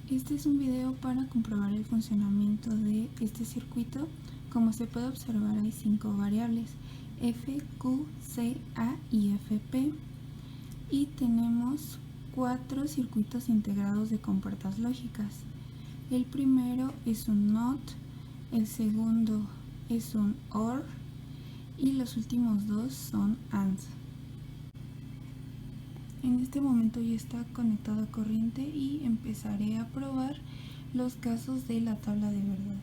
Este es un video para comprobar el funcionamiento de este circuito. Como se puede observar, hay 5 variables: F, Q, C, A y FP, y tenemos 4 circuitos integrados de compuertas lógicas. El primero es un NOT, el segundo es un OR y los últimos 2 son AND. En este momento ya está conectado a corriente y empezaré a probar los casos de la tabla de verdad.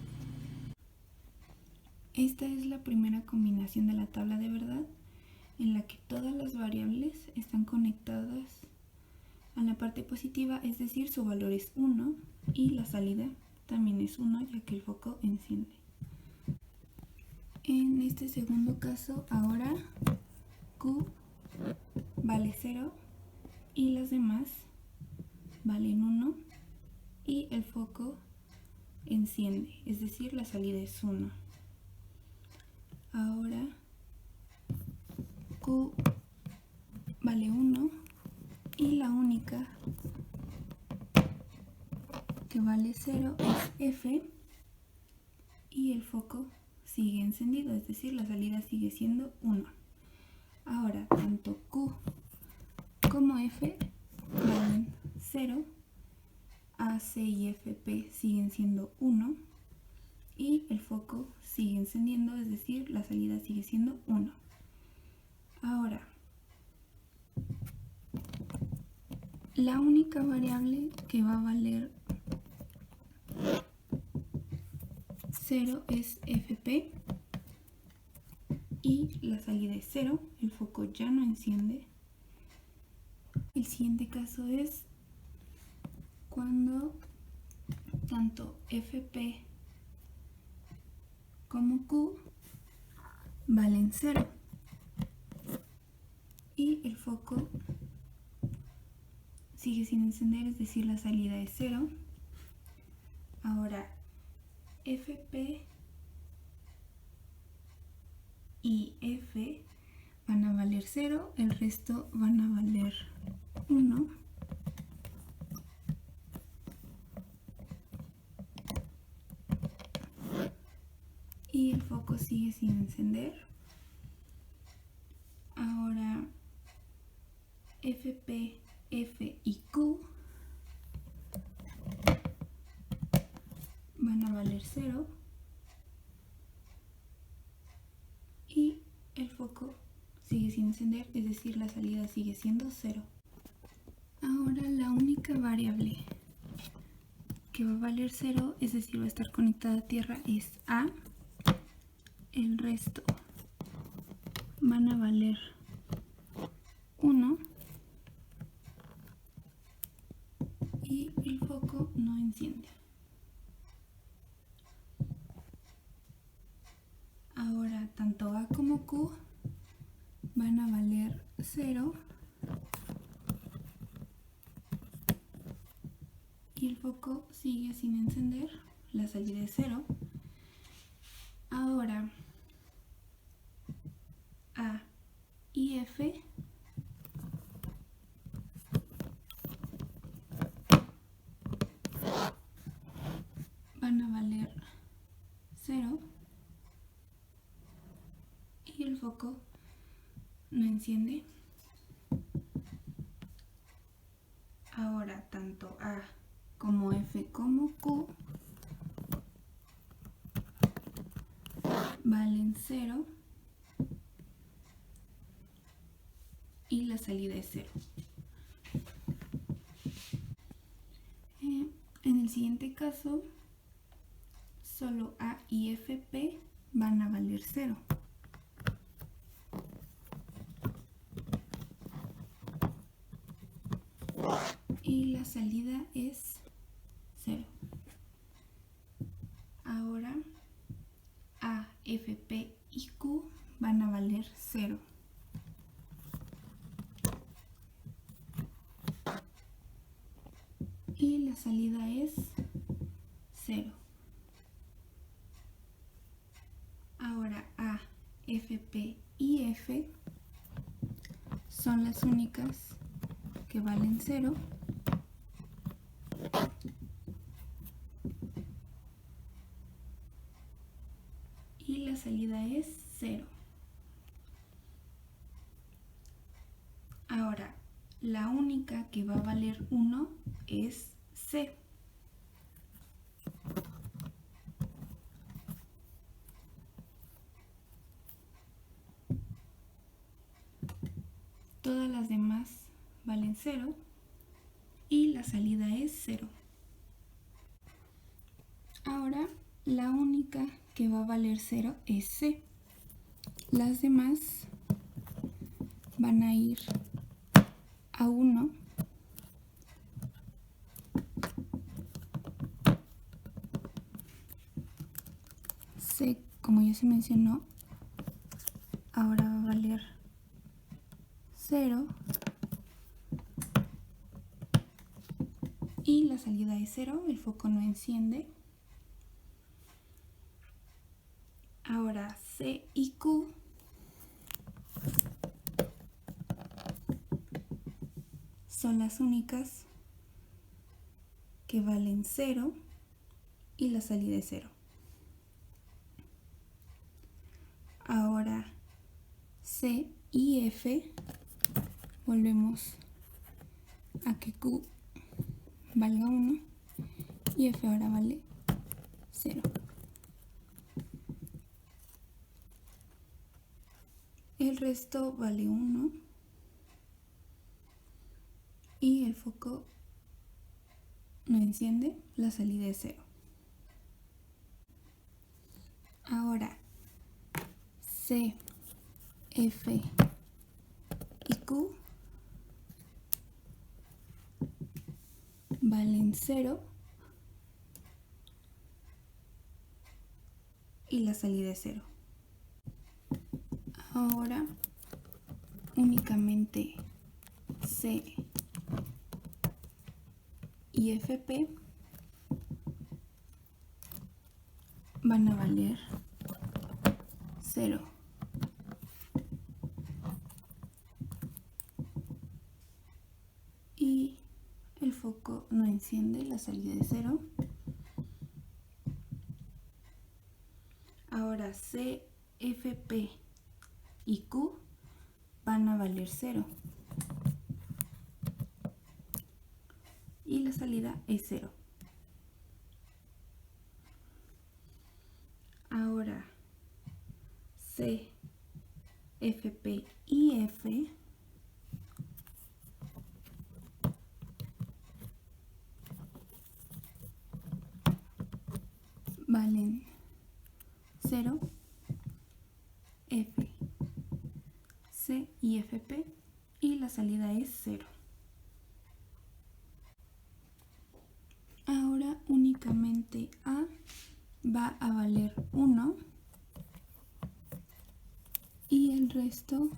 Esta es la primera combinación de la tabla de verdad, en la que todas las variables están conectadas a la parte positiva, es decir, su valor es 1, y la salida también es 1, ya que el foco enciende. En este segundo caso, ahora Q vale 0 y las demás valen 1 y el foco enciende, es decir, la salida es 1. Ahora Q vale 1 y la única que vale 0 es F y el foco sigue encendido, es decir, la salida sigue siendo 1. Ahora, tanto Q como F valen 0, A, C y FP siguen siendo 1 y el foco sigue encendiendo, es decir, la salida sigue siendo 1. Ahora, la única variable que va a valer 0 es FP y la salida es 0, el foco ya no enciende. El siguiente caso es cuando tanto FP como Q valen 0 y el foco sigue sin encender, es decir, la salida es 0. Ahora, FP y F van a valer 0, el resto van a valer 1. Y el foco sigue sin encender. Ahora, FP, F y Q van a valer 0 y el foco sigue sin encender, es decir, la salida sigue siendo 0. Ahora, la única variable que va a valer 0, es decir, va a estar conectada a tierra, es A. El resto van a valer 1 y el foco no enciende. Ahora, tanto A como Q van a valer 0 y el foco sigue sin encender, la salida es 0. Ahora, A y F van a valer 0 y el foco no enciende. Ahora, tanto A como F como Q valen 0 y la salida es 0. En el siguiente caso, solo A y FP van a valer 0. Y la salida es 0. Ahora, A, FP y Q van a valer 0. Y la salida es 0. Ahora, A, FP y F son las únicas que valen 0 salida es 0. Ahora, la única que va a valer 1 es C. Todas las demás valen 0 y la salida es 0. Ahora, la única que va a valer 0 es C. Las demás van a ir a 1 C, como ya se mencionó, ahora va a valer 0 y la salida es 0, el foco no enciende. Ahora C y Q son las únicas que valen 0 y la salida es 0. Ahora C y F, volvemos a que Q valga 1 y F ahora vale 0. El resto vale 1 y el foco no enciende, la salida es 0. Ahora C, F y Q valen 0 y la salida es 0. Ahora únicamente C y FP van a valer 0. Y el foco no enciende, la salida es 0. Ahora C, FP y Q van a valer 0. Y la salida es 0. Ahora C, FP y F valen 0, F, C y FP y la salida es 0. Ahora únicamente A va a valer 1 y el resto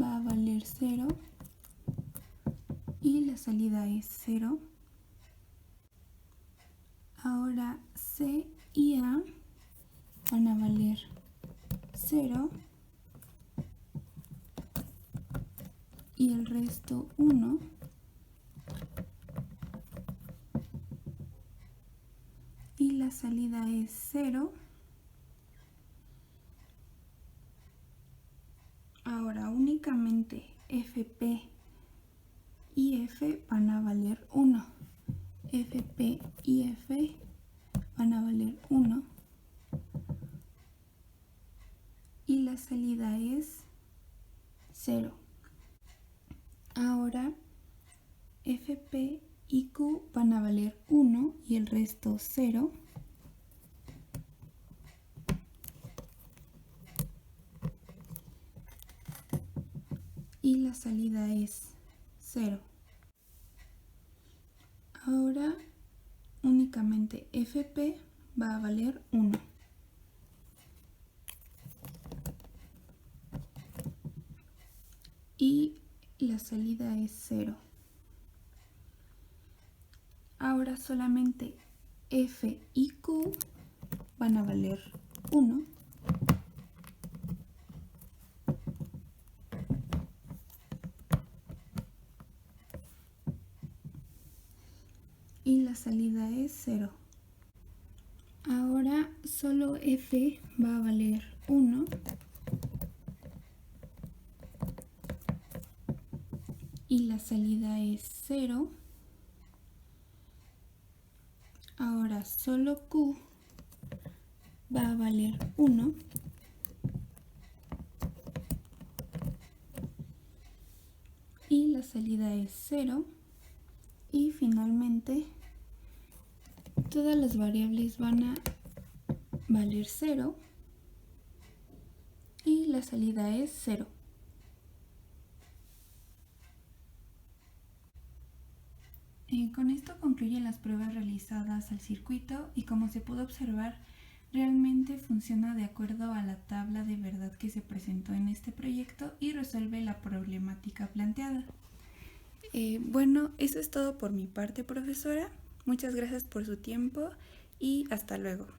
va a valer 0 y la salida es 0. Ahora C y A van a valer 0 y el resto 1. Y la salida es 0. Ahora únicamente FP y F van a valer 1. FP y F van a valer 1. Y la salida es 0. Ahora FP y Q van a valer 1 y el resto 0. Y la salida es 0. Ahora únicamente FP va a valer 1. Y la salida es 0. Ahora solamente F y Q van a valer 1. Y la salida es 0. Ahora Ahora solo f va a valer 1 y la salida es 0. Ahora solo q va a valer 1 y la salida es 0. Y finalmente todas las variables van a valer 0 y la salida es 0. Con esto concluyen las pruebas realizadas al circuito y como se pudo observar, realmente funciona de acuerdo a la tabla de verdad que se presentó en este proyecto y resuelve la problemática planteada. Bueno, eso es todo por mi parte, profesora. Muchas gracias por su tiempo y hasta luego.